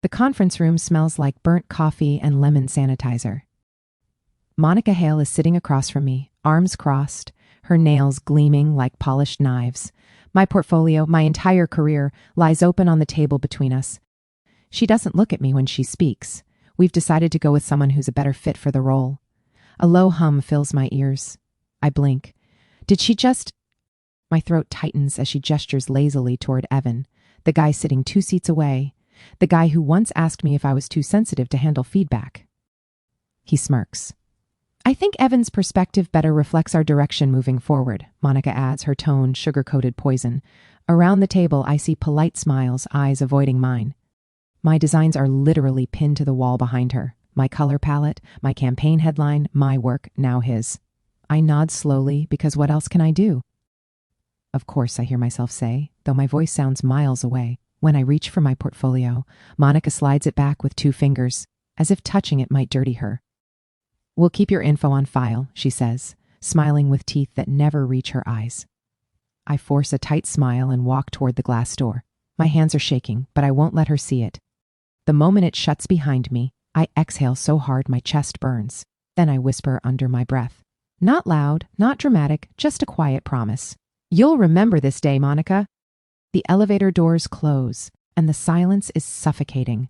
The conference room smells like burnt coffee and lemon sanitizer. Monica Hale is sitting across from me, arms crossed, her nails gleaming like polished knives. My portfolio, my entire career, lies open on the table between us. She doesn't look at me when she speaks. We've decided to go with someone who's a better fit for the role. A low hum fills my ears. I blink. Did she just... My throat tightens as she gestures lazily toward Evan, the guy sitting 2 seats away, the guy who once asked me if I was too sensitive to handle feedback. He smirks. I think Evan's perspective better reflects our direction moving forward, Monica adds, her tone sugar-coated poison. Around the table, I see polite smiles, eyes avoiding mine. My designs are literally pinned to the wall behind her. My color palette, my campaign headline, my work, now his. I nod slowly because what else can I do? Of course, I hear myself say, though my voice sounds miles away. When I reach for my portfolio, Monica slides it back with 2 fingers, as if touching it might dirty her. We'll keep your info on file, she says, smiling with teeth that never reach her eyes. I force a tight smile and walk toward the glass door. My hands are shaking, but I won't let her see it. The moment it shuts behind me, I exhale so hard my chest burns. Then I whisper under my breath. Not loud, not dramatic, just a quiet promise. You'll remember this day, Monica. The elevator doors close, and the silence is suffocating.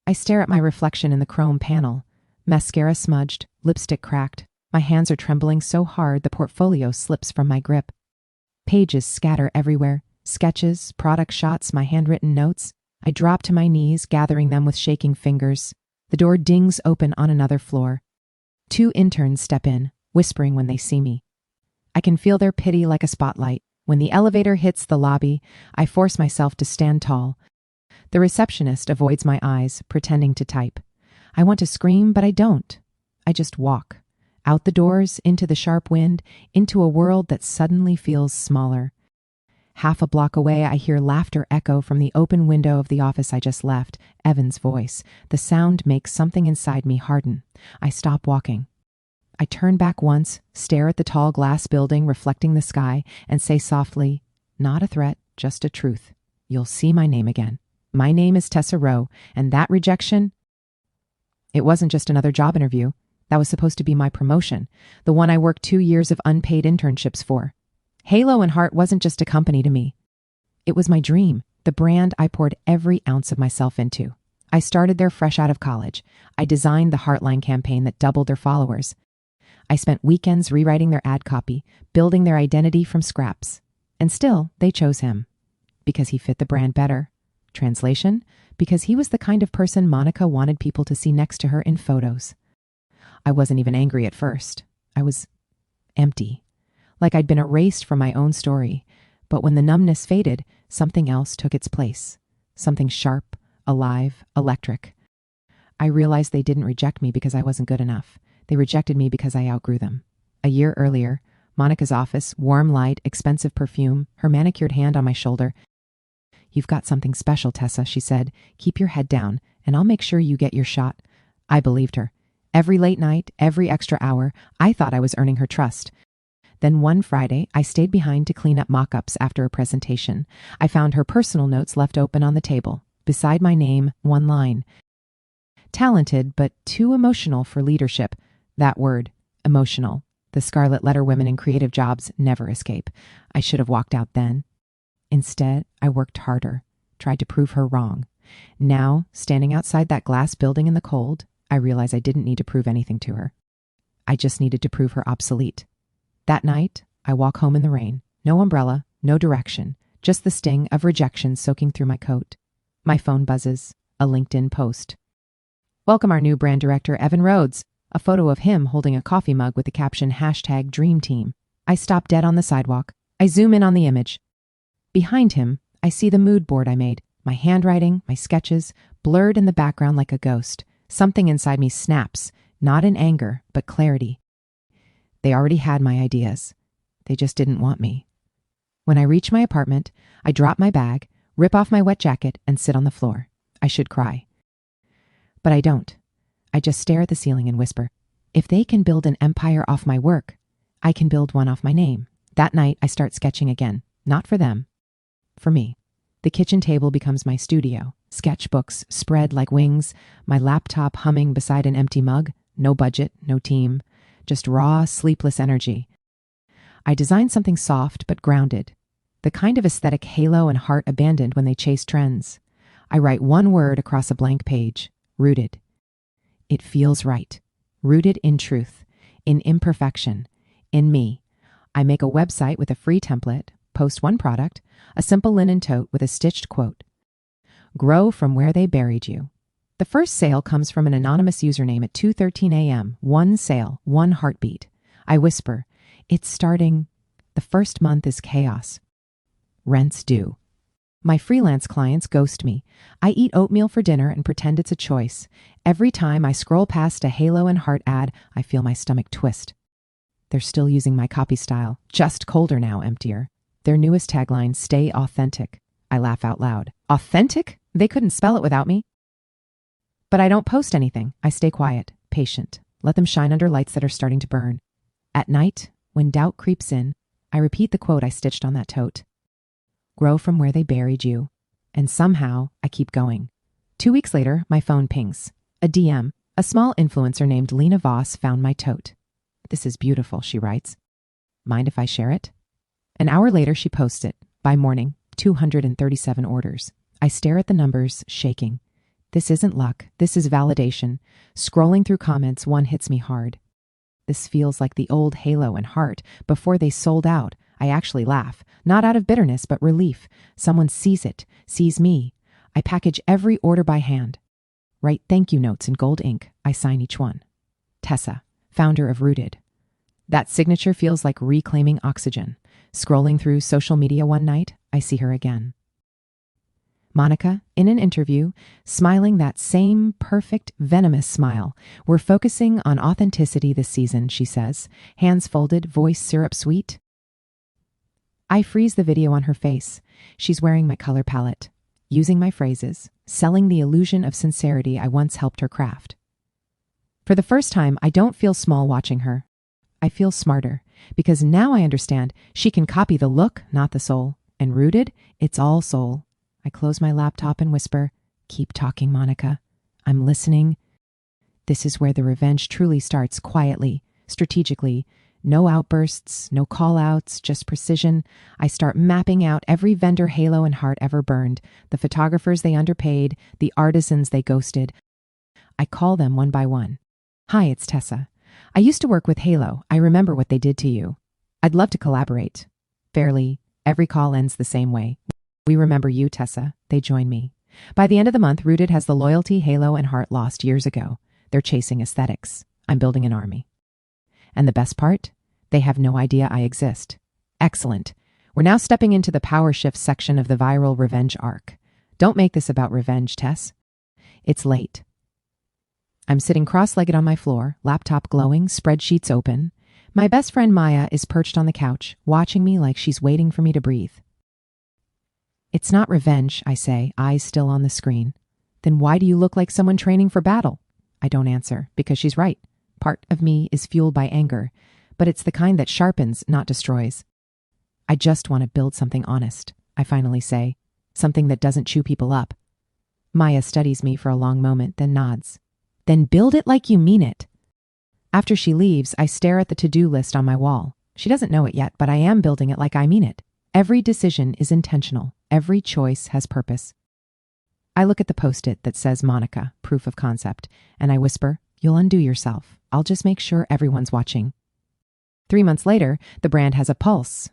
I stare at my reflection in the chrome panel. Mascara smudged, lipstick cracked. My hands are trembling so hard the portfolio slips from my grip. Pages scatter everywhere. Sketches, product shots, my handwritten notes. I drop to my knees, gathering them with shaking fingers. The door dings open on another floor. 2 interns step in, whispering when they see me. I can feel their pity like a spotlight. When the elevator hits the lobby, I force myself to stand tall. The receptionist avoids my eyes, pretending to type. I want to scream, but I don't. I just walk. Out the doors, into the sharp wind, into a world that suddenly feels smaller. Half a block away, I hear laughter echo from the open window of the office I just left, Evan's voice. The sound makes something inside me harden. I stop walking. I turn back once, stare at the tall glass building reflecting the sky, and say softly, not a threat, just a truth. You'll see my name again. My name is Tessa Rowe, and that rejection... It wasn't just another job interview. That was supposed to be my promotion, the one I worked 2 years of unpaid internships for. Halo Hart wasn't just a company to me. It was my dream, the brand I poured every ounce of myself into. I started there fresh out of college. I designed the Heartline campaign that doubled their followers. I spent weekends rewriting their ad copy, building their identity from scraps. And still, they chose him. Because he fit the brand better. Translation? Because he was the kind of person Monica wanted people to see next to her in photos. I wasn't even angry at first. I was empty. Like I'd been erased from my own story. But when the numbness faded, something else took its place. Something sharp, alive, electric. I realized they didn't reject me because I wasn't good enough. They rejected me because I outgrew them. A year earlier, Monica's office, warm light, expensive perfume, her manicured hand on my shoulder. You've got something special, Tessa, she said. Keep your head down, and I'll make sure you get your shot. I believed her. Every late night, every extra hour, I thought I was earning her trust. Then one Friday, I stayed behind to clean up mock-ups after a presentation. I found her personal notes left open on the table. Beside my name, 1 line. Talented, but too emotional for leadership. That word, emotional. The scarlet letter women in creative jobs never escape. I should have walked out then. Instead, I worked harder, tried to prove her wrong. Now, standing outside that glass building in the cold, I realize I didn't need to prove anything to her. I just needed to prove her obsolete. That night, I walk home in the rain. No umbrella, no direction, just the sting of rejection soaking through my coat. My phone buzzes, a LinkedIn post. Welcome our new brand director, Evan Rhodes. A photo of him holding a coffee mug with the caption #DreamTeam. I stop dead on the sidewalk. I zoom in on the image. Behind him, I see the mood board I made, my handwriting, my sketches, blurred in the background like a ghost. Something inside me snaps, not in anger, but clarity. They already had my ideas. They just didn't want me. When I reach my apartment, I drop my bag, rip off my wet jacket, and sit on the floor. I should cry. But I don't. I just stare at the ceiling and whisper, if they can build an empire off my work, I can build one off my name. That night, I start sketching again. Not for them. For me. The kitchen table becomes my studio. Sketchbooks spread like wings, my laptop humming beside an empty mug. No budget, no team, just raw, sleepless energy. I designed something soft but grounded, the kind of aesthetic Halo and Hart abandoned when they chased trends. I write one word across a blank page: rooted. It feels right. Rooted in truth, in imperfection, in me. I make a website with a free template, post one product, a simple linen tote with a stitched quote. Grow from where they buried you. The first sale comes from an anonymous username at 2:13 a.m. One sale, one heartbeat. I whisper, it's starting. The first month is chaos. Rent's due. My freelance clients ghost me. I eat oatmeal for dinner and pretend it's a choice. Every time I scroll past a Halo and Hart ad, I feel my stomach twist. They're still using my copy style, just colder now, emptier. Their newest tagline, stay authentic. I laugh out loud. Authentic? They couldn't spell it without me. But I don't post anything. I stay quiet, patient. Let them shine under lights that are starting to burn. At night, when doubt creeps in, I repeat the quote I stitched on that tote. Grow from where they buried you. And somehow, I keep going. 2 weeks later, my phone pings. A DM. A small influencer named Lena Voss found my tote. This is beautiful, she writes. Mind if I share it? An hour later, she posts it. By morning, 237 orders. I stare at the numbers, shaking. This isn't luck. This is validation. Scrolling through comments, one hits me hard. This feels like the old Halo and Hart before they sold out. I actually laugh, not out of bitterness, but relief. Someone sees it, sees me. I package every order by hand. Write thank you notes in gold ink. I sign each one. Tessa, founder of Rooted. That signature feels like reclaiming oxygen. Scrolling through social media one night, I see her again. Monica, in an interview, smiling that same perfect, venomous smile. We're focusing on authenticity this season, she says, hands folded, voice syrup sweet. I freeze the video on her face. She's wearing my color palette, using my phrases, selling the illusion of sincerity I once helped her craft. For the first time, I don't feel small watching her. I feel smarter, because now I understand she can copy the look, not the soul. And Rooted, it's all soul. I close my laptop and whisper, keep talking, Monica. I'm listening. This is where the revenge truly starts, quietly, strategically. No outbursts, no call-outs, just precision. I start mapping out every vendor Halo and Hart ever burned, the photographers they underpaid, the artisans they ghosted. I call them one by one. Hi, it's Tessa. I used to work with Halo. I remember what they did to you. I'd love to collaborate. Fairly, every call ends the same way. We remember you, Tessa. They join me. By the end of the month, Rooted has the loyalty Halo and Hart lost years ago. They're chasing aesthetics. I'm building an army. And the best part? They have no idea I exist. Excellent. We're now stepping into the power shift section of the viral revenge arc. Don't make this about revenge, Tess. It's late. I'm sitting cross-legged on my floor, laptop glowing, spreadsheets open. My best friend Maya is perched on the couch, watching me like she's waiting for me to breathe. It's not revenge, I say, eyes still on the screen. Then why do you look like someone training for battle? I don't answer, because she's right. Part of me is fueled by anger, but it's the kind that sharpens, not destroys. I just want to build something honest, I finally say, something that doesn't chew people up. Maya studies me for a long moment, then nods. Then build it like you mean it. After she leaves, I stare at the to-do list on my wall. She doesn't know it yet, but I am building it like I mean it. Every decision is intentional. Every choice has purpose. I look at the post-it that says Monica, proof of concept, and I whisper, you'll undo yourself. I'll just make sure everyone's watching. 3 months later, the brand has a pulse.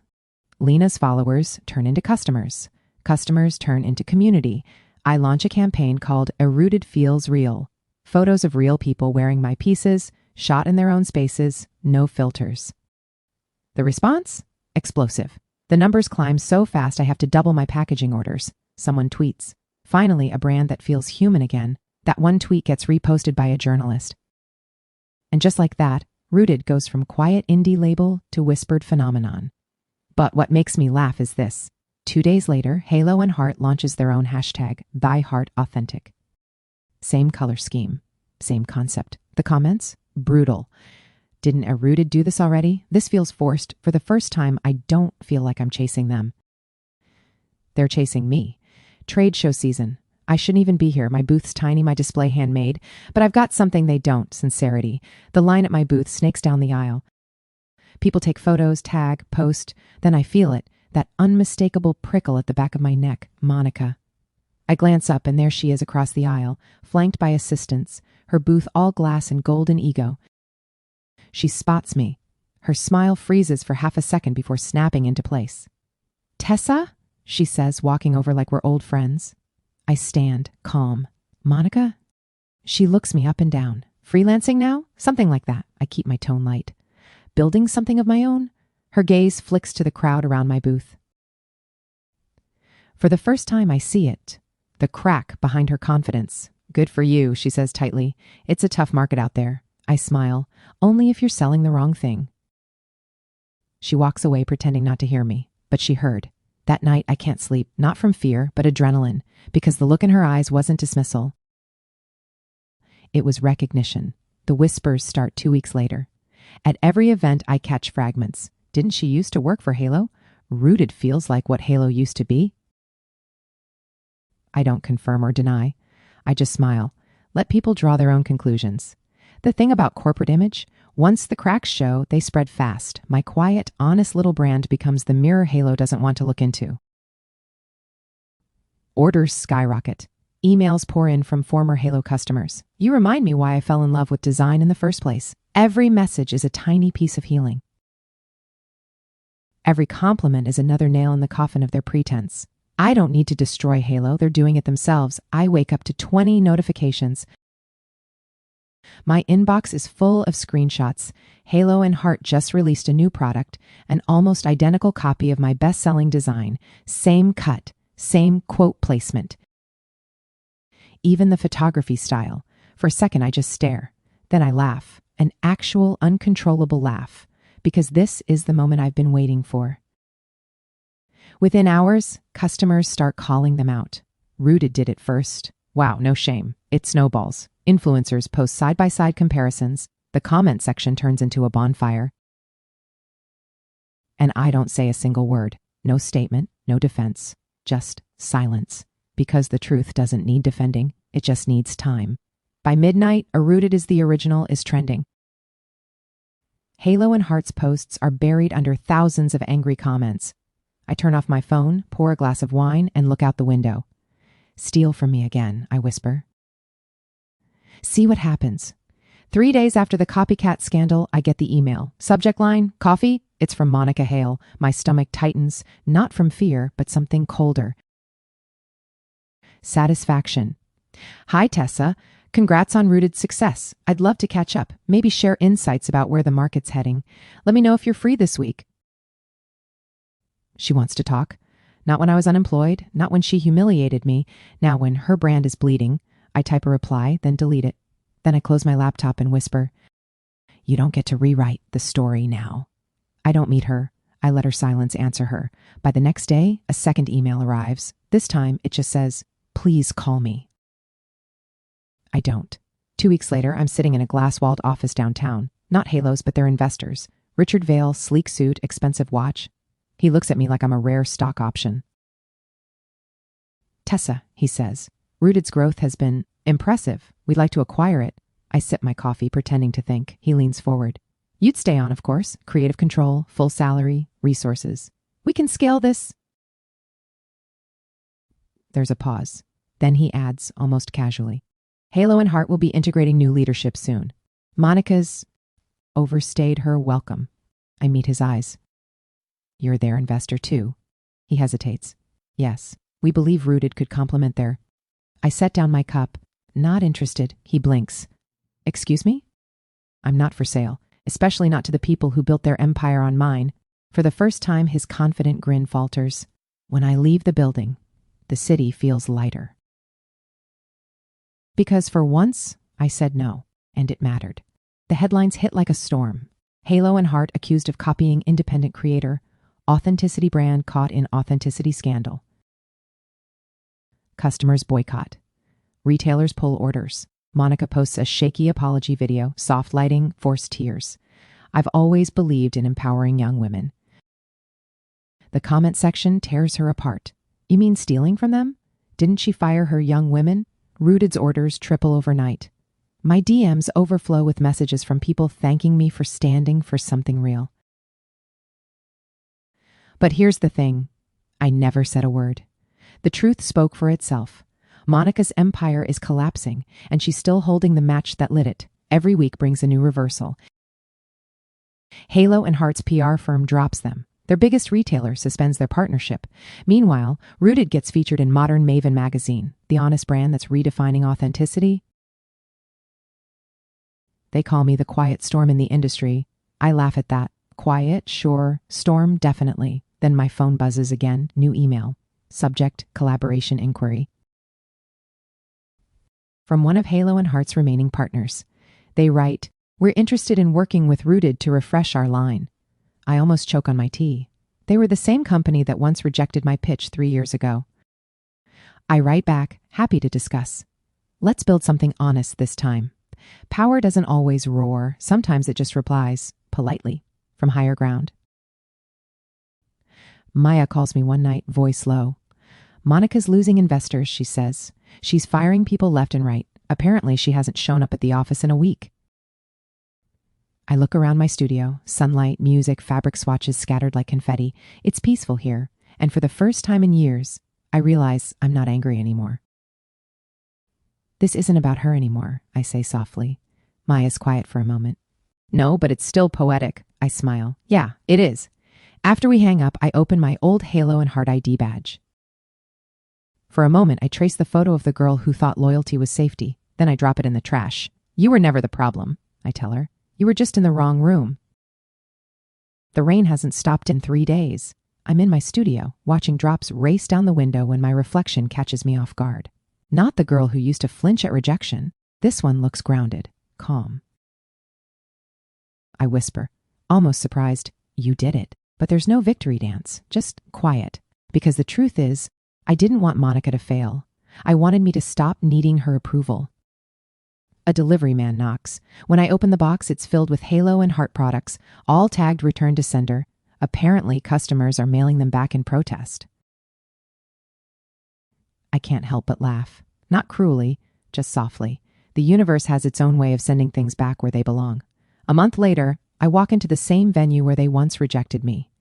Lena's followers turn into customers. Customers turn into community. I launch a campaign called A Rooted Feels Real. Photos of real people wearing my pieces, shot in their own spaces, no filters. The response? Explosive. The numbers climb so fast I have to double my packaging orders. Someone tweets. Finally, a brand that feels human again. That one tweet gets reposted by a journalist. And just like that, Rooted goes from quiet indie label to whispered phenomenon. But what makes me laugh is this. 2 days later, Halo and Hart launches their own hashtag, #ThyHeartAuthentic. Same color scheme, same concept. The comments? Brutal. Didn't a Rooted do this already? This feels forced. For the first time, I don't feel like I'm chasing them. They're chasing me. Trade show season. I shouldn't even be here. My booth's tiny, my display handmade, but I've got something they don't, sincerity. The line at my booth snakes down the aisle. People take photos, tag, post, then I feel it, that unmistakable prickle at the back of my neck, Monica. I glance up and there she is across the aisle, flanked by assistants, her booth all glass and golden ego. She spots me. Her smile freezes for half a second before snapping into place. "Tessa?" she says, walking over like we're old friends. I stand, calm. "Monica?" She looks me up and down. "Freelancing now?" Something like that. I keep my tone light. "Building something of my own?" Her gaze flicks to the crowd around my booth. For the first time I see it. The crack behind her confidence. "Good for you," she says tightly. "It's a tough market out there." I smile. "Only if you're selling the wrong thing." She walks away pretending not to hear me, but she heard. That night I can't sleep, not from fear, but adrenaline, because the look in her eyes wasn't dismissal. It was recognition. The whispers start 2 weeks later. At every event I catch fragments. "Didn't she used to work for Halo? Rooted feels like what Halo used to be." I don't confirm or deny. I just smile. Let people draw their own conclusions. The thing about corporate image, once the cracks show, they spread fast. My quiet, honest little brand becomes the mirror Halo doesn't want to look into. Orders skyrocket. Emails pour in from former Halo customers. "You remind me why I fell in love with design in the first place." Every message is a tiny piece of healing. Every compliment is another nail in the coffin of their pretense. I don't need to destroy Halo. They're doing it themselves. I wake up to 20 notifications. My inbox is full of screenshots. Halo Hart just released a new product, an almost identical copy of my best-selling design. Same cut, same quote placement. Even the photography style. For a second, I just stare. Then I laugh, an actual uncontrollable laugh, because this is the moment I've been waiting for. Within hours, customers start calling them out. Rooted did it first. Wow, no shame. It snowballs. Influencers post side-by-side comparisons. The comment section turns into a bonfire. And I don't say a single word. No statement, no defense. Just silence. Because the truth doesn't need defending. It just needs time. By midnight, a "Rooted is the original" is trending. Halo Hart's posts are buried under thousands of angry comments. I turn off my phone, pour a glass of wine, and look out the window. "Steal from me again," I whisper. See what happens. 3 days after the copycat scandal, I get the email. Subject line, "Coffee?" It's from Monica Hale. My stomach tightens, not from fear, but something colder. Satisfaction. "Hi, Tessa. Congrats on Rooted's success. I'd love to catch up, maybe share insights about where the market's heading. Let me know if you're free this week." She wants to talk. Not when I was unemployed, not when she humiliated me. Now when her brand is bleeding, I type a reply, then delete it. Then I close my laptop and whisper, "You don't get to rewrite the story now." I don't meet her. I let her silence answer her. By the next day, a second email arrives. This time, it just says, "Please call me." I don't. 2 weeks later, I'm sitting in a glass-walled office downtown. Not Halo's, but their investors. Richard Vail, sleek suit, expensive watch. He looks at me like I'm a rare stock option. "Tessa," he says, "Rooted's growth has been impressive. We'd like to acquire it." I sip my coffee, pretending to think. He leans forward. "You'd stay on, of course. Creative control, full salary, resources. We can scale this." There's a pause. Then he adds, almost casually, "Halo Hart will be integrating new leadership soon. Monica's overstayed her welcome." I meet his eyes. "You're their investor too." He hesitates. "Yes, we believe Rooted could complement their..." I set down my cup. "Not interested." He blinks. "Excuse me?" "I'm not for sale, especially not to the people who built their empire on mine." For the first time, his confident grin falters. When I leave the building, the city feels lighter. Because for once, I said no, and it mattered. The headlines hit like a storm. Halo Hart accused of copying independent creator. Authenticity brand caught in authenticity scandal. Customers boycott. Retailers pull orders. Monica posts a shaky apology video, soft lighting, forced tears. I've always believed in empowering young women. The comment section tears her apart. "You mean stealing from them? Didn't she fire her young women? Rooted's orders triple overnight. My DMs overflow with messages from people thanking me for standing for something real. But here's the thing. I never said a word. The truth spoke for itself. Monica's empire is collapsing, and she's still holding the match that lit it. Every week brings a new reversal. Halo and Hart's PR firm drops them. Their biggest retailer suspends their partnership. Meanwhile, Rooted gets featured in Modern Maven magazine, the honest brand that's redefining authenticity. They call me the quiet storm in the industry. I laugh at that. Quiet, sure. Storm, definitely. Then my phone buzzes again. New email. Subject, collaboration inquiry. From one of Halo and Hart's remaining partners. They write, "We're interested in working with Rooted to refresh our line." I almost choke on my tea. They were the same company that once rejected my pitch 3 years ago. I write back, happy to discuss. Let's build something honest this time. Power doesn't always roar. Sometimes it just replies, politely, from higher ground. Maya calls me one night, voice low. Monica's losing investors, she says. She's firing people left and right. Apparently, she hasn't shown up at the office in a week. I look around my studio, sunlight, music, fabric swatches scattered like confetti. It's peaceful here, and for the first time in years, I realize I'm not angry anymore. This isn't about her anymore, I say softly. Maya's quiet for a moment. No, but it's still poetic, I smile. Yeah, it is. After we hang up, I open my old Halo and Hart ID badge. For a moment, I trace the photo of the girl who thought loyalty was safety. Then I drop it in the trash. You were never the problem, I tell her. You were just in the wrong room. The rain hasn't stopped in 3 days. I'm in my studio, watching drops race down the window when my reflection catches me off guard. Not the girl who used to flinch at rejection. This one looks grounded, calm. I whisper, almost surprised, you did it. But there's no victory dance, just quiet. Because the truth is, I didn't want Monica to fail. I wanted me to stop needing her approval. A delivery man knocks. When I open the box, it's filled with Halo and Hart products, all tagged return to sender. Apparently, customers are mailing them back in protest. I can't help but laugh. Not cruelly, just softly. The universe has its own way of sending things back where they belong. A month later, I walk into the same venue where they once rejected me.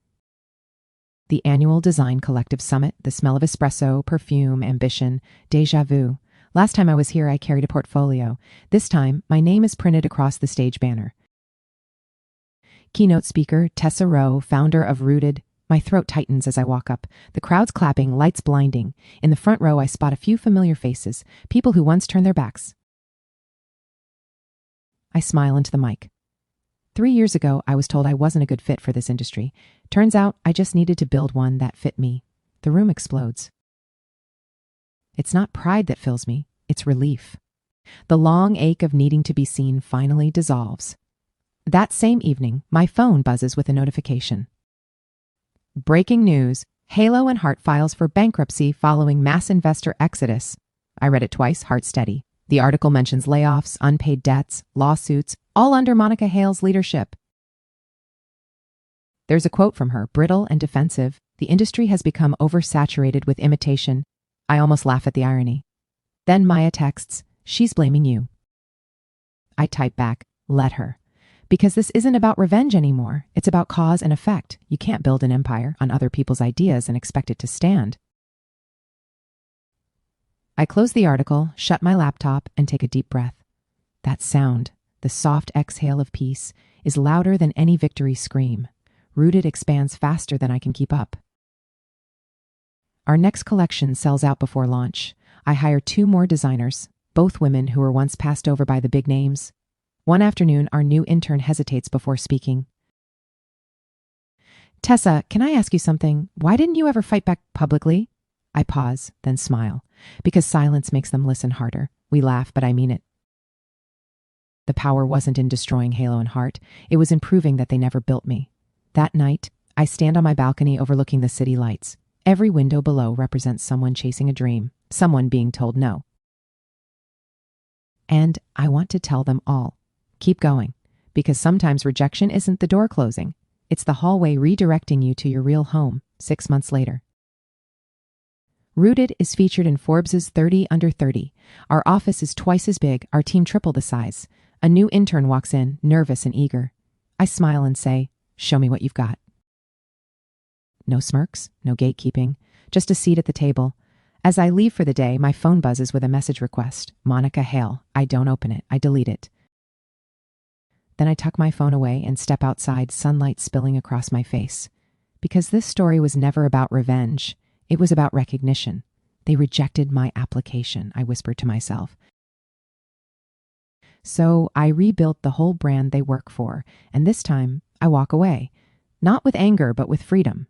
The annual Design Collective Summit, the smell of espresso, perfume, ambition, déjà vu. Last time I was here, I carried a portfolio. This time, my name is printed across the stage banner. Keynote speaker, Tessa Rowe, founder of Rooted. My throat tightens as I walk up. The crowd's clapping, lights blinding. In the front row, I spot a few familiar faces, people who once turned their backs. I smile into the mic. 3 years ago, I was told I wasn't a good fit for this industry. Turns out, I just needed to build one that fit me. The room explodes. It's not pride that fills me, it's relief. The long ache of needing to be seen finally dissolves. That same evening, my phone buzzes with a notification. Breaking news, Halo and Hart files for bankruptcy following mass investor exodus. I read it twice, heart steady. The article mentions layoffs, unpaid debts, lawsuits, all under Monica Hale's leadership. There's a quote from her, brittle and defensive. The industry has become oversaturated with imitation. I almost laugh at the irony. Then Maya texts, she's blaming you. I type back, let her. Because this isn't about revenge anymore. It's about cause and effect. You can't build an empire on other people's ideas and expect it to stand. I close the article, shut my laptop, and take a deep breath. That sound, the soft exhale of peace, is louder than any victory scream. Rooted expands faster than I can keep up. Our next collection sells out before launch. I hire 2 more designers, both women who were once passed over by the big names. One afternoon, our new intern hesitates before speaking. Tessa, can I ask you something? Why didn't you ever fight back publicly? I pause, then smile, because silence makes them listen harder. We laugh, but I mean it. The power wasn't in destroying Halo and Hart. It was in proving that they never built me. That night, I stand on my balcony overlooking the city lights. Every window below represents someone chasing a dream, someone being told no. And I want to tell them all, keep going, because sometimes rejection isn't the door closing. It's the hallway redirecting you to your real home 6 months later. Rooted is featured in Forbes' 30 Under 30. Our office is twice as big, our team triple the size. A new intern walks in, nervous and eager. I smile and say, "Show me what you've got." No smirks, no gatekeeping, just a seat at the table. As I leave for the day, my phone buzzes with a message request. Monica Hale. I don't open it. I delete it. Then I tuck my phone away and step outside, sunlight spilling across my face. Because this story was never about revenge. It was about recognition. They rejected my application, I whispered to myself. So I rebuilt the whole brand they work for, and this time I walk away. Not with anger, but with freedom.